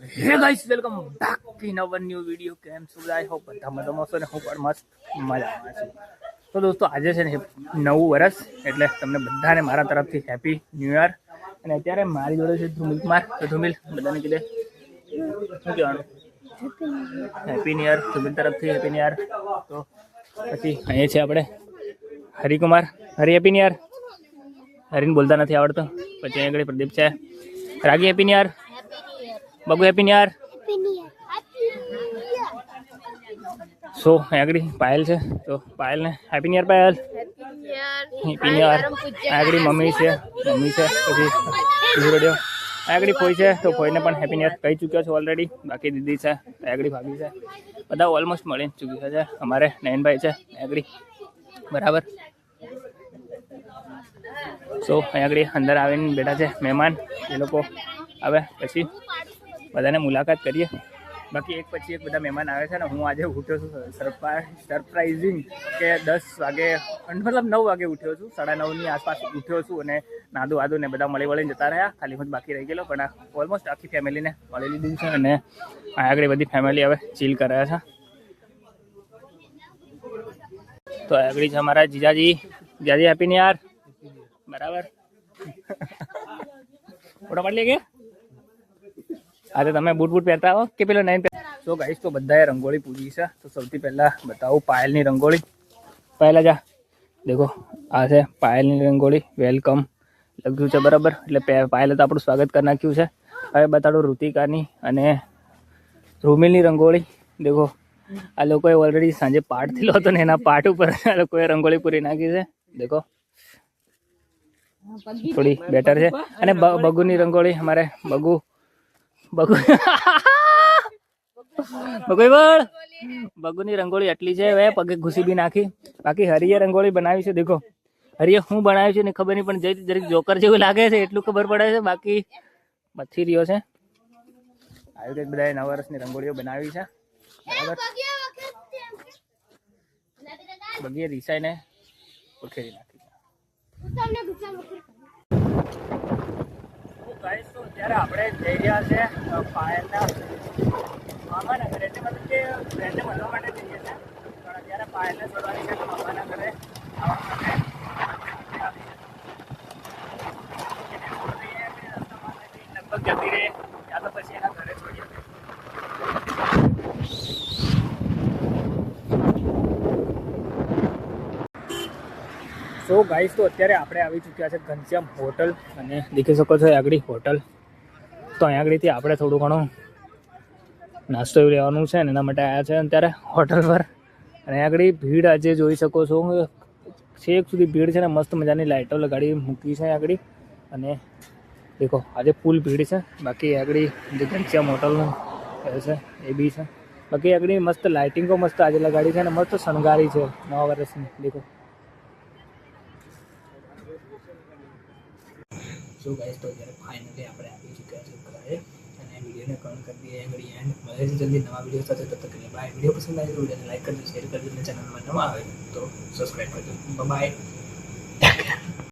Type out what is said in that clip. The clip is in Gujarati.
હે guys welcome back to our new video. કેમ છો બધા? આઈ હોપ બધા મજામાં છો ને હું પણ મસ્ત મજામાં છું. તો દોસ્તો આજે છે ને નવું વર્ષ એટલે તમને બધાને મારા તરફથી હેપી ન્યૂ યર. અને અત્યારે મારી જોડે છે ધ્રુમિલ કુમાર. તો ધ્રુમિલ બધાને કીધે શું કહેવાનું? હેપી ન્યૂ યર ધ્રુમિલ તરફથી હેપી ન્યૂ યર. તો પછી અહીંયા છે આપણે Harikumar. Hari happy new year. હરીને બોલતા નથી આવડતું. પછી અહીંયા આગળ પ્રદીપ છે. Ragi happy new year. Bagu happy new year. So આગળ પાયલ છે તો પાયલ ને happy new year. Payal happy new year. આગળ મમ્મી છે પછી રેડિયો આગળ ફોઈ છે તો ફોઈને પણ હેપી ન્યૂ યર કહી ચૂક્યો છો ઓલરેડી. બાકી દીદી છે આગળ ભાભી છે બધા ઓલમોસ્ટ મળી ચૂક્યા છે. અમારે નયનભાઈ છે આગળ બરાબર. સો અહીં આગળ અંદર આવીને બેઠા છે મહેમાન. એ લોકો આવે પછી બધાને મુલાકાત કરીએ. બાકી એક પછી એક બધા મહેમાન આવે છે ને હું આજે ઉઠ્યો છું સરપ્રાઇઝિંગ કે 10 વાગે મતલબ 9 વાગે ઉઠ્યો છું. 9:30ની આસપાસ ઉઠ્યો છું અને નાદું આદું ને બધા મળી વળીને જતા રહ્યા. ખાલી હું જ બાકી રહી ગયેલો પણ ઓલમોસ્ટ આખી ફેમિલીને મળી લીધું છે અને આગળ બધી ફેમિલી હવે ચીલ કરે છે. તો આગળ છે અમારા જીજાજી. જીજાજી હેપી ન્યૂ યર. બરાબર ફોટો પાડી લે કે આજે તમે બૂટ પહેરતા હો કે પેલો નયન પહેરતા? તો ગાઈસ તો બધાએ રંગોળી પૂજી છે. તો સૌથી પહેલા બતાવું પાયલની રંગોળી. પહેલા જા દેખો આ છે પાયલની રંગોળી. વેલકમ લખ્યું છે બરાબર. એટલે પાયલે તો આપણું સ્વાગત કરી નાખ્યું છે. હવે બતાડું ઋતિકાની અને ધ્રુમિલની રંગોળી. દેખો આ લોકોએ ઓલરેડી સાંજે પાઠ થયેલો હતો ને એના પાઠ ઉપર આ લોકોએ રંગોળી પૂરી નાખી છે. દેખો થોડી બેટર છે. અને બગુની રંગોળી અમારે બગુ બગુની રંગોળી આટલી છે. હવે પગે ઘૂસી બી નાખી. બાકી હરિએ રંગોળી બનાવી છે. દેખો હરિએ શું બનાવ્યું છે ને ખબર નહીં પણ જરીક જોકર જેવું લાગે છે એટલું ખબર પડે છે. બાકી મચ્છી રહ્યો છે. આવી રીતે બધાએ 9 વર્ષની રંગોળીઓ બનાવી છે બરાબર. બગીએ રીસાઈને ઉખેરી નાખી છે. ત્યારે આપણે જઈ રહ્યા છે પાયલના મામાના ઘરે. એટલે મતલબ કે ફ્રેન્ડને મળવા માટે જઈએ છીએ પણ અત્યારે પાયલને છોડવાની છે મામાના ઘરે આવવા માટે. લગભગ જતી રહે યા તો પછી એના ઘરે છોડીએ. સો ગાઈસ તો અત્યારે આપણે આવી ચૂક્યા છે ઘનશ્યામ હોટલ. અને દેખી શકો છો આગળ હોટલ. તો અહીંયા આગળથી આપણે થોડું ઘણું નાસ્તો એવું લેવાનું છે ને એના માટે આવ્યા છે અત્યારે હોટલ પર. અને આગળ ભીડ આજે જોઈ શકો છો છેક સુધી ભીડ છે ને મસ્ત મજાની લાઇટો લગાડી મૂકી છે આગળ. અને દેખો આજે ફૂલ ભીડ છે. બાકી આગળ જે ઘનશ્યામ હોટલનું કહે છે એ બી છે. બાકી આગળ મસ્ત લાઇટિંગો મસ્ત આજે લગાડી છે અને મસ્ત શણગારી છે નવા વર્ષની. દેખો સો ગાઈસ તો અત્યારે ફાઇનલી આપણે આવી ચૂક્યા છે ઘરે અને વિડીયોને કમેન્ટ કરી દઈએ આગળ એન્ડ મળે છે જલ્દી નવા વિડીયો સાથે. તબ તક કે બાય. વિડીયો પસંદ આવે તો વિડીયોને લાઈક કરજો, શેર કરજો અને ચેનલમાં નવા આવે તો સબસ્ક્રાઈબ કરજો. બાય.